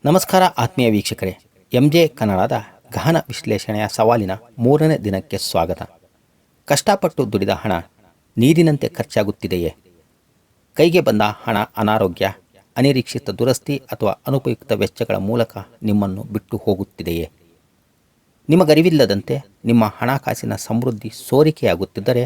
ನಮಸ್ಕಾರ ಆತ್ಮೀಯ ವೀಕ್ಷಕರೇ, ಎಂಜೆ ಕನ್ನಡದ ಗಹನ ವಿಶ್ಲೇಷಣೆಯ ಸವಾಲಿನ 3ನೇ ದಿನಕ್ಕೆ ಸ್ವಾಗತ. ಕಷ್ಟಪಟ್ಟು ದುಡಿದ ಹಣ ನೀರಿನಂತೆ ಖರ್ಚಾಗುತ್ತಿದೆಯೇ? ಕೈಗೆ ಬಂದ ಹಣ ಅನಾರೋಗ್ಯ, ಅನಿರೀಕ್ಷಿತ ದುರಸ್ತಿ ಅಥವಾ ಅನುಪಯುಕ್ತ ವೆಚ್ಚಗಳ ಮೂಲಕ ನಿಮ್ಮನ್ನು ಬಿಟ್ಟು ಹೋಗುತ್ತಿದೆಯೇ? ನಿಮಗರಿವಿಲ್ಲದಂತೆ ನಿಮ್ಮ ಹಣಕಾಸಿನ ಸಮೃದ್ಧಿ ಸೋರಿಕೆಯಾಗುತ್ತಿದ್ದರೆ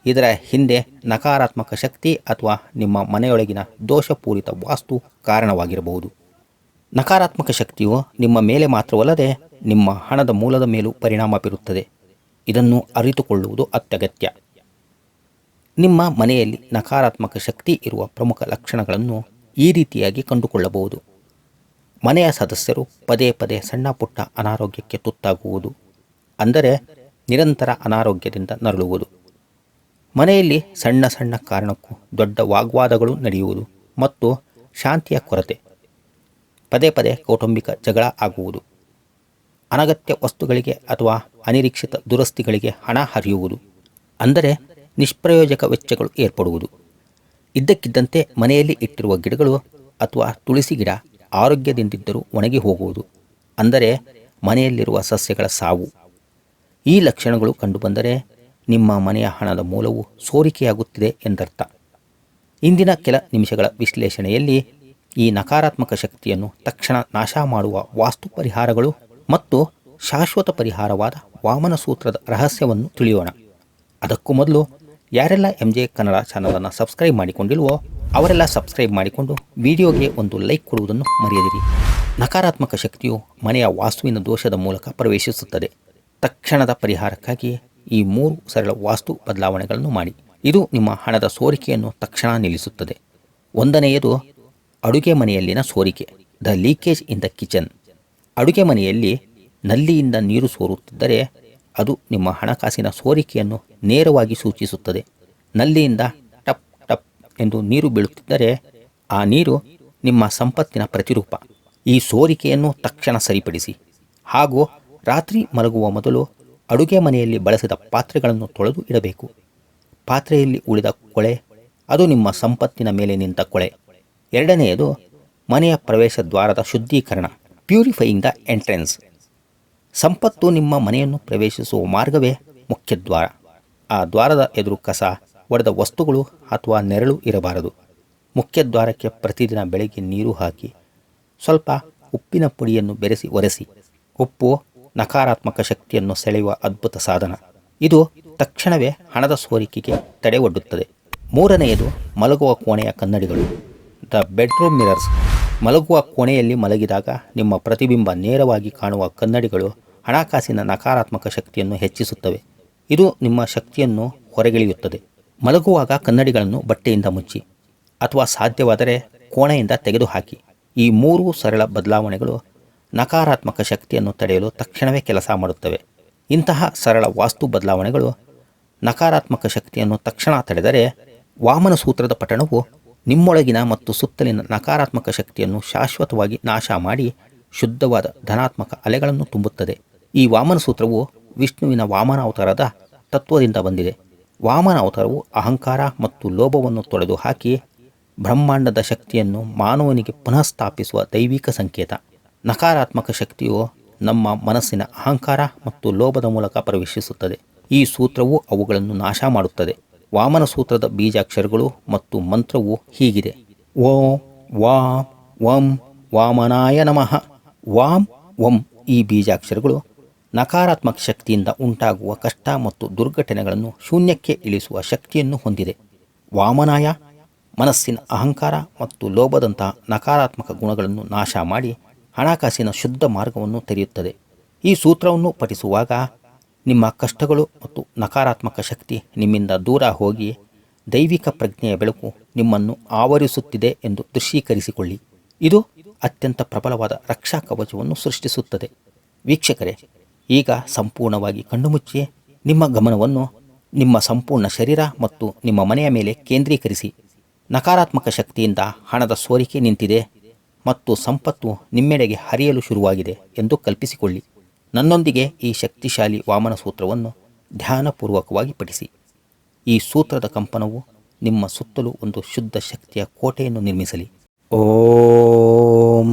ಇದರ ಹಿಂದೆ ನಕಾರಾತ್ಮಕ ಶಕ್ತಿ ಅಥವಾ ನಿಮ್ಮ ಮನೆಯೊಳಗಿನ ದೋಷಪೂರಿತ ವಾಸ್ತು ಕಾರಣವಾಗಿರಬಹುದು. ನಕಾರಾತ್ಮಕ ಶಕ್ತಿಯು ನಿಮ್ಮ ಮೇಲೆ ಮಾತ್ರವಲ್ಲದೆ ನಿಮ್ಮ ಹಣದ ಮೂಲದ ಮೇಲೂ ಪರಿಣಾಮ ಬೀರುತ್ತದೆ. ಇದನ್ನು ಅರಿತುಕೊಳ್ಳುವುದು ಅತ್ಯಗತ್ಯ. ನಿಮ್ಮ ಮನೆಯಲ್ಲಿ ನಕಾರಾತ್ಮಕ ಶಕ್ತಿ ಇರುವ ಪ್ರಮುಖ ಲಕ್ಷಣಗಳನ್ನು ಈ ರೀತಿಯಾಗಿ ಕಂಡುಕೊಳ್ಳಬಹುದು. ಮನೆಯ ಸದಸ್ಯರು ಪದೇ ಪದೇ ಸಣ್ಣ ಪುಟ್ಟ ಅನಾರೋಗ್ಯಕ್ಕೆ ತುತ್ತಾಗುವುದು, ಅಂದರೆ ನಿರಂತರ ಅನಾರೋಗ್ಯದಿಂದ ನರಳುವುದು. ಮನೆಯಲ್ಲಿ ಸಣ್ಣ ಸಣ್ಣ ಕಾರಣಕ್ಕೂ ದೊಡ್ಡ ವಾಗ್ವಾದಗಳು ನಡೆಯುವುದು ಮತ್ತು ಶಾಂತಿಯ ಕೊರತೆ. ಪದೇ ಪದೇ ಕೌಟುಂಬಿಕ ಜಗಳ ಆಗುವುದು. ಅನಗತ್ಯ ವಸ್ತುಗಳಿಗೆ ಅಥವಾ ಅನಿರೀಕ್ಷಿತ ದುರಸ್ತಿಗಳಿಗೆ ಹಣ ಹರಿಯುವುದು, ಅಂದರೆ ನಿಷ್ಪ್ರಯೋಜಕ ವೆಚ್ಚಗಳು ಏರ್ಪಡುವುದು. ಇದ್ದಕ್ಕಿದ್ದಂತೆ ಮನೆಯಲ್ಲಿ ಇಟ್ಟಿರುವ ಗಿಡಗಳು ಅಥವಾ ತುಳಸಿ ಗಿಡ ಆರೋಗ್ಯದಿಂದಿದ್ದರೂ ಒಣಗಿ ಹೋಗುವುದು, ಅಂದರೆ ಮನೆಯಲ್ಲಿರುವ ಸಸ್ಯಗಳ ಸಾವು. ಈ ಲಕ್ಷಣಗಳು ಕಂಡುಬಂದರೆ ನಿಮ್ಮ ಮನೆಯ ಹಣದ ಮೂಲವು ಸೋರಿಕೆಯಾಗುತ್ತಿದೆ ಎಂದರ್ಥ. ಇಂದಿನ ಕೆಲ ನಿಮಿಷಗಳ ವಿಶ್ಲೇಷಣೆಯಲ್ಲಿ ಈ ನಕಾರಾತ್ಮಕ ಶಕ್ತಿಯನ್ನು ತಕ್ಷಣ ನಾಶ ಮಾಡುವ ವಾಸ್ತು ಪರಿಹಾರಗಳು ಮತ್ತು ಶಾಶ್ವತ ಪರಿಹಾರವಾದ ವಾಮನ ಸೂತ್ರದ ರಹಸ್ಯವನ್ನು ತಿಳಿಯೋಣ. ಅದಕ್ಕೂ ಮೊದಲು ಯಾರೆಲ್ಲ ಎಂಜೆ ಕನ್ನಡ ಚಾನಲನ್ನು ಸಬ್ಸ್ಕ್ರೈಬ್ ಮಾಡಿಕೊಂಡಿಲ್ವೋ ಅವರೆಲ್ಲ ಸಬ್ಸ್ಕ್ರೈಬ್ ಮಾಡಿಕೊಂಡು ವಿಡಿಯೋಗೆ ಒಂದು ಲೈಕ್ ಕೊಡುವುದನ್ನು ಮರೆಯದಿರಿ. ನಕಾರಾತ್ಮಕ ಶಕ್ತಿಯು ಮನೆಯ ವಾಸ್ತುವಿನ ದೋಷದ ಮೂಲಕ ಪ್ರವೇಶಿಸುತ್ತದೆ. ತಕ್ಷಣದ ಪರಿಹಾರಕ್ಕಾಗಿ ಈ 3 ಸರಳ ವಾಸ್ತು ಬದಲಾವಣೆಗಳನ್ನು ಮಾಡಿ. ಇದು ನಿಮ್ಮ ಹಣದ ಸೋರಿಕೆಯನ್ನು ತಕ್ಷಣ ನಿಲ್ಲಿಸುತ್ತದೆ. 1ನೇಯದು, ಅಡುಗೆ ಮನೆಯಲ್ಲಿನ ಸೋರಿಕೆ, the leakage in the kitchen. ಅಡುಗೆ ಮನೆಯಲ್ಲಿ ನಲ್ಲಿಯಿಂದ ನೀರು ಸೋರುತ್ತಿದ್ದರೆ ಅದು ನಿಮ್ಮ ಹಣಕಾಸಿನ ಸೋರಿಕೆಯನ್ನು ನೇರವಾಗಿ ಸೂಚಿಸುತ್ತದೆ. ನಲ್ಲಿಯಿಂದ ಟಪ್ ಟಪ್ ಎಂದು ನೀರು ಬೀಳುತ್ತಿದ್ದರೆ ಆ ನೀರು ನಿಮ್ಮ ಸಂಪತ್ತಿನ ಪ್ರತಿರೂಪ. ಈ ಸೋರಿಕೆಯನ್ನು ತಕ್ಷಣ ಸರಿಪಡಿಸಿ. ಹಾಗೂ ರಾತ್ರಿ ಮಲಗುವ ಮೊದಲು ಅಡುಗೆ ಮನೆಯಲ್ಲಿ ಬಳಸಿದ ಪಾತ್ರೆಗಳನ್ನು ತೊಳೆದು ಇಡಬೇಕು. ಪಾತ್ರೆಯಲ್ಲಿ ಉಳಿದ ಕೊಳೆ ಅದು ನಿಮ್ಮ ಸಂಪತ್ತಿನ ಮೇಲೆ ನಿಂತ ಕೊಳೆ. 2ನೇಯದು, ಮನೆಯ ಪ್ರವೇಶ ದ್ವಾರದ ಶುದ್ಧೀಕರಣ, ಪ್ಯೂರಿಫೈಯಿಂಗ್ ದ ಎಂಟ್ರೆನ್ಸ್. ಸಂಪತ್ತು ನಿಮ್ಮ ಮನೆಯನ್ನು ಪ್ರವೇಶಿಸುವ ಮಾರ್ಗವೇ ಮುಖ್ಯದ್ವಾರ. ಆ ದ್ವಾರದ ಎದುರು ಕಸ, ಒಡೆದ ವಸ್ತುಗಳು ಅಥವಾ ನೆರಳು ಇರಬಾರದು. ಮುಖ್ಯದ್ವಾರಕ್ಕೆ ಪ್ರತಿದಿನ ಬೆಳಗ್ಗೆ ನೀರು ಹಾಕಿ ಸ್ವಲ್ಪ ಉಪ್ಪಿನ ಪುಡಿಯನ್ನು ಬೆರೆಸಿ ಒರೆಸಿ. ಉಪ್ಪು ನಕಾರಾತ್ಮಕ ಶಕ್ತಿಯನ್ನು ಸೆಳೆಯುವ ಅದ್ಭುತ ಸಾಧನ. ಇದು ತಕ್ಷಣವೇ ಹಣದ ಸೋರಿಕೆಗೆ ತಡೆ ಒಡ್ಡುತ್ತದೆ. 3ನೇಯದು, ಮಲಗುವ ಕೋಣೆಯ ಕನ್ನಡಿಗಳು, ದ ಬೆಡ್ರೂಮ್ ಮಿರರ್ಸ್. ಮಲಗುವ ಕೋಣೆಯಲ್ಲಿ ಮಲಗಿದಾಗ ನಿಮ್ಮ ಪ್ರತಿಬಿಂಬ ನೇರವಾಗಿ ಕಾಣುವ ಕನ್ನಡಿಗಳು ಹಣಕಾಸಿನ ನಕಾರಾತ್ಮಕ ಶಕ್ತಿಯನ್ನು ಹೆಚ್ಚಿಸುತ್ತವೆ. ಇದು ನಿಮ್ಮ ಶಕ್ತಿಯನ್ನು ಹೊರಗೆಳೆಯುತ್ತದೆ. ಮಲಗುವಾಗ ಕನ್ನಡಿಗಳನ್ನು ಬಟ್ಟೆಯಿಂದ ಮುಚ್ಚಿ ಅಥವಾ ಸಾಧ್ಯವಾದರೆ ಕೋಣೆಯಿಂದ ತೆಗೆದುಹಾಕಿ. ಈ 3 ಸರಳ ಬದಲಾವಣೆಗಳು ನಕಾರಾತ್ಮಕ ಶಕ್ತಿಯನ್ನು ತಡೆಯಲು ತಕ್ಷಣವೇ ಕೆಲಸ ಮಾಡುತ್ತವೆ. ಇಂತಹ ಸರಳ ವಾಸ್ತು ಬದಲಾವಣೆಗಳು ನಕಾರಾತ್ಮಕ ಶಕ್ತಿಯನ್ನು ತಕ್ಷಣ ತಡೆದರೆ ವಾಮನ ಸೂತ್ರದ ಪಠಣವು ನಿಮ್ಮೊಳಗಿನ ಮತ್ತು ಸುತ್ತಲಿನ ನಕಾರಾತ್ಮಕ ಶಕ್ತಿಯನ್ನು ಶಾಶ್ವತವಾಗಿ ನಾಶ ಮಾಡಿ ಶುದ್ಧವಾದ ಧನಾತ್ಮಕ ಅಲೆಗಳನ್ನು ತುಂಬುತ್ತದೆ. ಈ ವಾಮನ ಸೂತ್ರವು ವಿಷ್ಣುವಿನ ವಾಮನ ಅವತಾರದ ತತ್ವದಿಂದ ಬಂದಿದೆ. ವಾಮನ ಅವತಾರವು ಅಹಂಕಾರ ಮತ್ತು ಲೋಭವನ್ನು ತೊಡೆದು ಹಾಕಿ ಬ್ರಹ್ಮಾಂಡದ ಶಕ್ತಿಯನ್ನು ಮಾನವನಿಗೆ ಪುನಃ ಸ್ಥಾಪಿಸುವ ದೈವಿಕ ಸಂಕೇತ. ನಕಾರಾತ್ಮಕ ಶಕ್ತಿಯು ನಮ್ಮ ಮನಸ್ಸಿನ ಅಹಂಕಾರ ಮತ್ತು ಲೋಭದ ಮೂಲಕ ಪ್ರವೇಶಿಸುತ್ತದೆ. ಈ ಸೂತ್ರವು ಅವುಗಳನ್ನು ನಾಶ ಮಾಡುತ್ತದೆ. ವಾಮನ ಸೂತ್ರದ ಬೀಜಾಕ್ಷರಗಳು ಮತ್ತು ಮಂತ್ರವು ಹೀಗಿದೆ: ಓಂ ವಾಂ ವಂ ವಾಮನಾಯ ನಮಃ. ವಾಂ ವಂ ಈ ಬೀಜಾಕ್ಷರಗಳು ನಕಾರಾತ್ಮಕ ಶಕ್ತಿಯಿಂದ ಉಂಟಾಗುವ ಕಷ್ಟ ಮತ್ತು ದುರ್ಘಟನೆಗಳನ್ನು ಶೂನ್ಯಕ್ಕೆ ಇಳಿಸುವ ಶಕ್ತಿಯನ್ನು ಹೊಂದಿದೆ. ವಾಮನಾಯ ಮನಸ್ಸಿನ ಅಹಂಕಾರ ಮತ್ತು ಲೋಭದಂತಹ ನಕಾರಾತ್ಮಕ ಗುಣಗಳನ್ನು ನಾಶ ಮಾಡಿ ಹಣಕಾಸಿನ ಶುದ್ಧ ಮಾರ್ಗವನ್ನು ತೆರೆಯುತ್ತದೆ. ಈ ಸೂತ್ರವನ್ನು ಪಠಿಸುವಾಗ ನಿಮ್ಮ ಕಷ್ಟಗಳು ಮತ್ತು ನಕಾರಾತ್ಮಕ ಶಕ್ತಿ ನಿಮ್ಮಿಂದ ದೂರ ಹೋಗಿ ದೈವಿಕ ಪ್ರಜ್ಞೆಯ ಬೆಳಕು ನಿಮ್ಮನ್ನು ಆವರಿಸುತ್ತಿದೆ ಎಂದು ದೃಶ್ಯೀಕರಿಸಿಕೊಳ್ಳಿ. ಇದು ಅತ್ಯಂತ ಪ್ರಬಲವಾದ ರಕ್ಷಾ ಕವಚವನ್ನು ಸೃಷ್ಟಿಸುತ್ತದೆ. ವೀಕ್ಷಕರೇ, ಈಗ ಸಂಪೂರ್ಣವಾಗಿ ಕಣ್ಣುಮುಚ್ಚಿ ನಿಮ್ಮ ಗಮನವನ್ನು ನಿಮ್ಮ ಸಂಪೂರ್ಣ ಶರೀರ ಮತ್ತು ನಿಮ್ಮ ಮನೆಯ ಮೇಲೆ ಕೇಂದ್ರೀಕರಿಸಿ. ನಕಾರಾತ್ಮಕ ಶಕ್ತಿಯಿಂದ ಹಣದ ಸೋರಿಕೆ ನಿಂತಿದೆ ಮತ್ತು ಸಂಪತ್ತು ನಿಮ್ಮೆಡೆಗೆ ಹರಿಯಲು ಶುರುವಾಗಿದೆ ಎಂದು ಕಲ್ಪಿಸಿಕೊಳ್ಳಿ. ನನ್ನೊಂದಿಗೆ ಈ ಶಕ್ತಿಶಾಲಿ ವಾಮನ ಸೂತ್ರವನ್ನು ಧ್ಯಾನಪೂರ್ವಕವಾಗಿ ಪಠಿಸಿ. ಈ ಸೂತ್ರದ ಕಂಪನವು ನಿಮ್ಮ ಸುತ್ತಲೂ ಒಂದು ಶುದ್ಧ ಶಕ್ತಿಯ ಕೋಟೆಯನ್ನು ನಿರ್ಮಿಸಲಿ. ಓಂ